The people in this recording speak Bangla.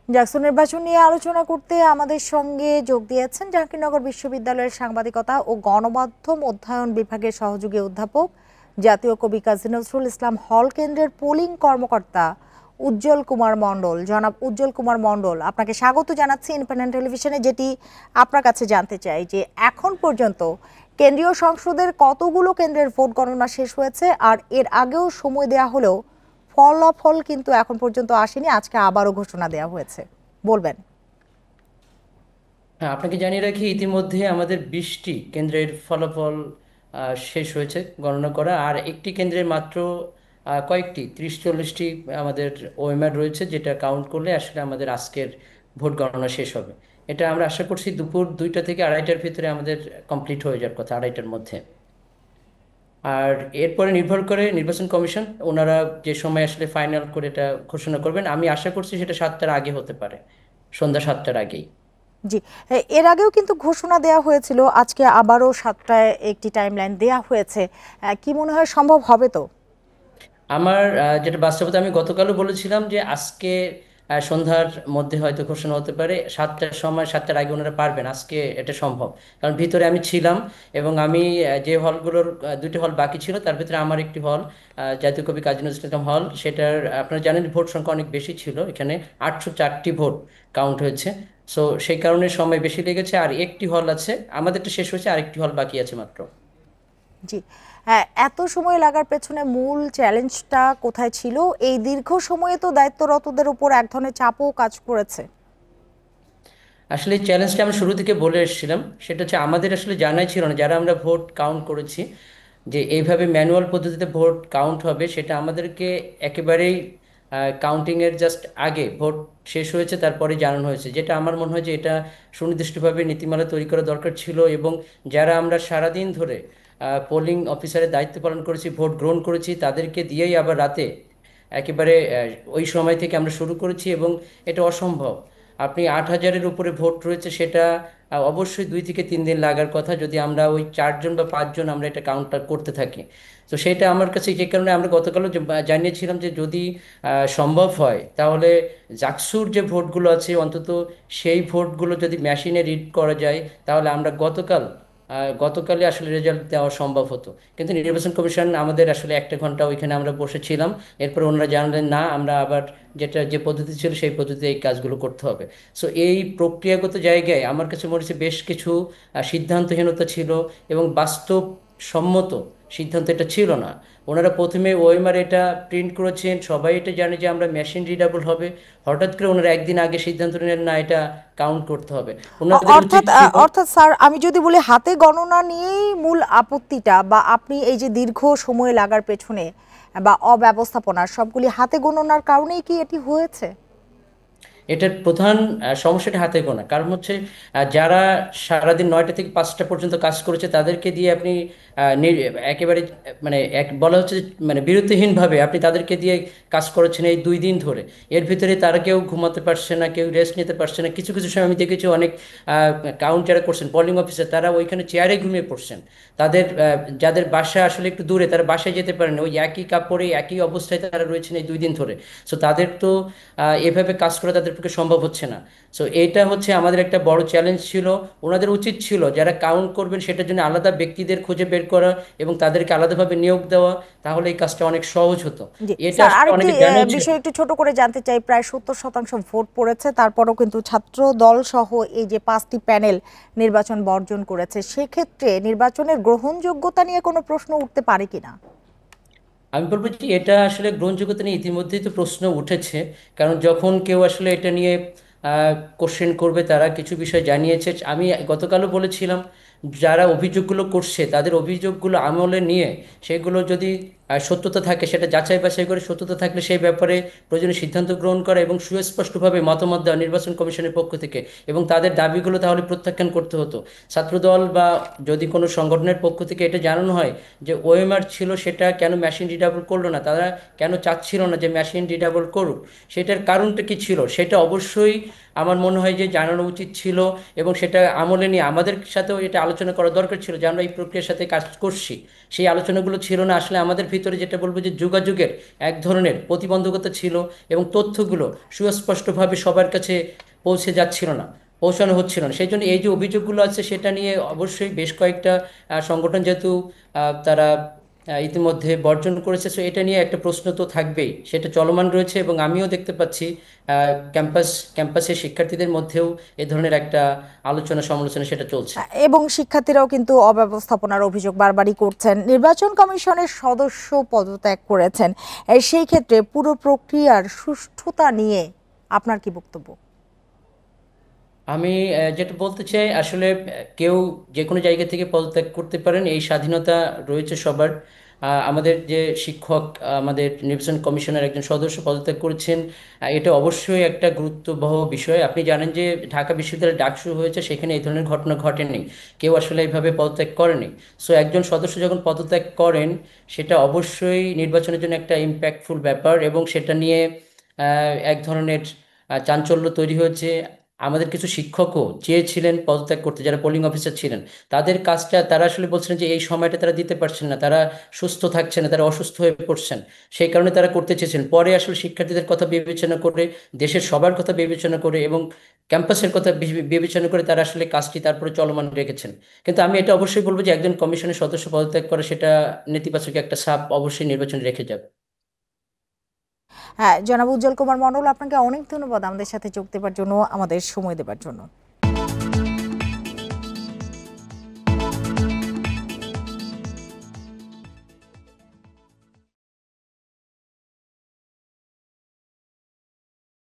জাকসু নির্বাচন নিয়ে আলোচনা করতে আমাদের সঙ্গে যোগ দিয়েছেন জাহাঙ্গীরনগর বিশ্ববিদ্যালয়ের সাংবাদিকতা ও গণমাধ্যম অধ্যয়ন বিভাগের সহযোগী অধ্যাপক, জাতীয় কবি কাজী নজরুল ইসলাম হল কেন্দ্রের পোলিং কর্মকর্তা উজ্জ্বল কুমার মণ্ডল। জনাব উজ্জ্বল কুমার মণ্ডল, আপনাকে স্বাগত জানাচ্ছি ইন্ডিপেন্ডেন্ট টেলিভিশনে। যেটি আপনার কাছে জানতে চাই যে এখন পর্যন্ত কেন্দ্রীয় সংসদের কতগুলো কেন্দ্রের ভোট গণনা শেষ হয়েছে, আর এর আগেও সময় দেয়া হলেও ফলাফল কিন্তু এখন পর্যন্ত আসেনি, আজকে আবারও ঘোষণা দেওয়া হয়েছে, বলবেন? হ্যাঁ, আপনাকে জানিয়ে রাখি ইতিমধ্যে আমাদের 20টি কেন্দ্রের ফলাফল শেষ হয়েছে গণনা করা। আর একটি কেন্দ্রের মাত্র কয়েকটি 30-40টি আমাদের ওএমআর রয়েছে, যেটা কাউন্ট করলে আসলে আমাদের আজকের ভোট গণনা শেষ হবে। এটা আমরা আশা করছি দুপুর 2টা থেকে 2:30টার ভিতরে আমাদের কমপ্লিট হয়ে যাওয়ার কথা, 2:30টার মধ্যে। আর এরপরে নির্ভর করে নির্বাচন কমিশন, ওনারা যে সময় আসলে ফাইনাল করে এটা ঘোষণা করবেন। আমি আশা করছি সেটা 7টার আগে হতে পারে, সন্ধ্যা 7টার আগেই। জি, এর আগেও কিন্তু ঘোষণা দেওয়া হয়েছিল, আজকে আবারও 7টায় একটি টাইমলাইন দেওয়া হয়েছে। কি মনে হয়, সম্ভব হবে তো? আমার যেটা বাস্তবতা, আমি গতকালও বলেছিলাম যে আজকে সন্ধ্যার মধ্যে হয়তো ঘোষণা হতে পারে। 7টার সময়, 7টার আগে ওনারা পারবেন, আজকে এটা সম্ভব। কারণ ভিতরে আমি ছিলাম এবং আমি যে হলগুলোর 2টি হল বাকি ছিল, তার ভিতরে আমার একটি হল, জাতীয় কবি কাজী নজরুল ইসলাম হল, সেটার আপনারা জানেন ভোট সংখ্যা অনেক বেশি ছিল, এখানে 804টি ভোট কাউন্ট হয়েছে। সো সেই কারণে সময় বেশি লেগেছে। আর একটি হল আছে, আমাদেরটা শেষ হয়েছে, আরেকটি হল বাকি আছে মাত্র। জি, এত সময় লাগার পেছনে মূল চ্যালেঞ্জটা কোথায় ছিল? এই দীর্ঘ সময়ে তো দায়িত্বরতদের উপর এক ধরনের চাপও কাজ করেছে। আসলে এই চ্যালেঞ্জটা আমি শুরু থেকে বলে এসেছিলাম, সেটা হচ্ছে আমাদের আসলে জানাই ছিল না, যারা আমরা ভোট কাউন্ট করেছি, যে এইভাবে ম্যানুয়াল পদ্ধতিতে ভোট কাউন্ট হবে সেটা আমাদেরকে একেবারেই কাউন্টিংয়ের জাস্ট আগে ভোট শেষ হয়েছে তারপরে জানানো হয়েছে। যেটা আমার মনে হয় যে এটা সুনির্দিষ্টভাবে নীতিমালা তৈরি করা দরকার ছিল। এবং যারা আমরা সারাদিন ধরে পোলিং অফিসারের দায়িত্ব পালন করেছি, ভোট গ্রহণ করেছি, তাদেরকে দিয়েই আবার রাতে একেবারে ওই সময় থেকে আমরা শুরু করেছি। এবং এটা অসম্ভব, আপনি 8,000-এর উপরে ভোট রয়েছে, সেটা অবশ্যই 2 থেকে 3 দিন লাগার কথা, যদি আমরা ওই 4জন বা 5জন আমরা এটা কাউন্টার করতে থাকি। তো সেটা আমার কাছে, যে কারণে আমরা গতকালও জানিয়েছিলাম যে যদি সম্ভব হয় তাহলে জাকসুর যে ভোটগুলো আছে অন্তত সেই ভোটগুলো যদি মেশিনে রিড করা যায়, তাহলে আমরা গতকালই আসলে রেজাল্ট দেওয়া সম্ভব হতো। কিন্তু নির্বাচন কমিশন আমাদের আসলে 1টা ঘন্টা ওইখানে আমরা বসেছিলাম, এরপর ওনারা জানালেন না, আমরা আবার যে পদ্ধতি ছিল সেই পদ্ধতিতে এই কাজগুলো করতে হবে। সো এই প্রক্রিয়াগত জায়গায় আমার কাছে মনে হচ্ছে বেশ কিছু সিদ্ধান্তহীনতা ছিল এবং বাস্তবসম্মত সিদ্ধান্ত এটা ছিল না। ওনারা প্রথমে ওএমআর এটা প্রিন্ট করেছেন, সবাই এটা জানে যে আমরা মেশিন রিডাবল হবে। হঠাৎ করে ওনারা একদিন আগে সিদ্ধান্ত নিলেন না, এটা কাউন্ট করতে হবে। ওনাদের উচিত অর্থাৎ ছিল। অর্থাৎ স্যার, আমি যদি বলি হাতে গণনা নিয়েই মূল আপত্তিটা, বা আপনি এই যে দীর্ঘ সময় লাগার পেছনে বা অব্যবস্থাপনার সবগুলি হাতে গণনার কারণেই কি এটি হয়েছে? এটার প্রধান সমস্যাটা হাতে গোনা। কারণ হচ্ছে যারা সারাদিন 9টা থেকে 5টা পর্যন্ত কাজ করেছে তাদেরকে দিয়ে আপনি একেবারে মানে বলা হচ্ছে যে মানে বিরতিহীনভাবে আপনি তাদেরকে দিয়ে কাজ করেছেন এই 2 দিন ধরে। এর ভিতরে তারা কেউ ঘুমাতে পারছে না, কেউ রেস্ট নিতে পারছে না। কিছু কিছু সময় আমি দেখেছি অনেক কাউন্ট যারা করছেন পোলিং অফিসার, তারা ওইখানে চেয়ারে ঘুমিয়ে পড়ছেন। তাদের যাদের বাসা আসলে একটু দূরে, তারা বাসায় যেতে পারেন, ওই একই কাপড়ে একই অবস্থায় তারা রয়েছেন এই 2 দিন ধরে। সো তাদের তো এভাবে কাজ করা তাদের পক্ষে সম্ভব হচ্ছে না। সো এইটা হচ্ছে আমাদের একটা বড় চ্যালেঞ্জ ছিল। ওনাদের উচিত ছিল যারা কাউন্ট করবেন সেটার জন্য আলাদা ব্যক্তিদের খুঁজে বের করা এবং তাদেরকে আলাদাভাবে নিয়োগ দেওয়া, তাহলে এই কাজটা অনেক সহজ হতো। জি এটা স্যার, আসলে আরেকটি অনেকে জানিয়েছে। বিষয় একটু ছোট করে জানতে চাই। প্রায় 70% ভোট পড়েছে, তারপরও কিন্তু ছাত্র দল সহ এই যে 5টি প্যানেল নির্বাচন বর্জন করেছে, সেক্ষেত্রে নির্বাচনের গ্রহণযোগ্যতা নিয়ে কোনো প্রশ্ন উঠতে পারে কিনা? আমি বলবো যে এটা আসলে গ্রহণযোগ্যতা নিয়ে ইতিমধ্যেই তো প্রশ্ন উঠেছে। কারণ যখন কেউ আসলে এটা নিয়ে কোশ্চেন করবে, তারা কিছু বিষয় জানিয়েছে। আমি গতকালও বলেছিলাম, যারা অভিযোগগুলো করছে তাদের অভিযোগগুলো আমলে নিয়ে সেগুলো যদি সত্যতা থাকে সেটা যাচাই বাছাই করে, সত্যতা থাকলে সেই ব্যাপারে প্রয়োজনীয় সিদ্ধান্ত গ্রহণ করা এবং সুস্পষ্টভাবে মতামত দেওয়া নির্বাচন কমিশনের পক্ষ থেকে, এবং তাদের দাবিগুলো তাহলে প্রত্যাখ্যান করতে হতো। ছাত্রদল বা যদি কোনো সংগঠনের পক্ষ থেকে এটা জানানো হয় যে ওএমআর ছিল, সেটা কেন মেশিন রিডাবল করলো না, তারা কেন চাচ্ছিল না যে মেশিন রিডাবল করুক, সেটার কারণটা কি ছিল, সেটা অবশ্যই আমার মনে হয় যে জানানো উচিত ছিল। এবং সেটা আমলে নিয়ে আমাদের সাথেও এটা আলোচনা করা দরকার ছিল যে আমরা এই প্রক্রিয়ার সাথে কাজ করছি। সেই আলোচনাগুলো ছিল না, আসলে আমাদের ভিতরে যেটা বলবো যে যোগাযোগের এক ধরনের প্রতিবন্ধকতা ছিল এবং তথ্যগুলো সুস্পষ্টভাবে সবার কাছে পৌঁছে যাচ্ছিল না, পৌঁছানো হচ্ছিল না। সেই জন্য এই যে অভিযোগগুলো আছে সেটা নিয়ে অবশ্যই বেশ কয়েকটা সংগঠন যেহেতু তারা ইতিমধ্যে বর্জন করেছে, সো এটা নিয়ে একটা প্রশ্ন তো থাকবেই, সেটা চলমান রয়েছে। এবং আমিও দেখতে পাচ্ছি ক্যাম্পাসের শিক্ষার্থীদের মধ্যেও এ ধরনের একটা আলোচনা সমালোচনা সেটা চলছে। এবং শিক্ষার্থীরাও কিন্তু অব্যবস্থাপনার অভিযোগ বারবারই করছেন। নির্বাচন কমিশনের সদস্য পদত্যাগ করেছেন, সেই ক্ষেত্রে পুরো প্রক্রিয়ার সুষ্ঠুতা নিয়ে আপনার কি বক্তব্য? আমি যেটা বলতে চাই আসলে কেউ যে কোনো জায়গা থেকে পদত্যাগ করতে পারেন, এই স্বাধীনতা রয়েছে সবার। আমাদের যে শিক্ষক, আমাদের নির্বাচন কমিশনের একজন সদস্য পদত্যাগ করেছেন, এটা অবশ্যই একটা গুরুত্ববহ বিষয়। আপনি জানেন যে ঢাকা বিশ্ববিদ্যালয়ে ডাকসু হয়েছে, সেখানে এই ধরনের ঘটনা ঘটেনি, কেউ আসলে এইভাবে পদত্যাগ করেনি। সো একজন সদস্য যখন পদত্যাগ করেন সেটা অবশ্যই নির্বাচনের জন্য একটা ইম্প্যাক্টফুল ব্যাপার, এবং সেটা নিয়ে এক ধরনের চাঞ্চল্য তৈরি হয়েছে। আমাদের কিছু শিক্ষকও চেয়েছিলেন পদত্যাগ করতে, যারা পোলিং অফিসার ছিলেন। তাদের কাজটা তারা আসলে বলছিলেন যে এই সময়টা তারা দিতে পারছেন না, তারা সুস্থ থাকছে না, তারা অসুস্থ হয়ে পড়ছেন, সেই কারণে তারা করতে চেয়েছিলেন। পরে আসলে শিক্ষার্থীদের কথা বিবেচনা করে, দেশের সবার কথা বিবেচনা করে এবং ক্যাম্পাসের কথা বিবেচনা করে তারা আসলে কাজটি তারপরে চলমান রেখেছেন। কিন্তু আমি এটা অবশ্যই বলবো যে একজন কমিশনের সদস্য পদত্যাগ করে সেটা নেতিবাচক একটা ছাপ অবশ্যই নির্বাচনে রেখে যাবে। হ্যাঁ, জনাব উজ্জ্বল কুমার মণ্ডল, আপনাকে অনেক ধন্যবাদ আমাদের সাথে যোগ দেওয়ার জন্য, আমাদের সময় দেওয়ার জন্য।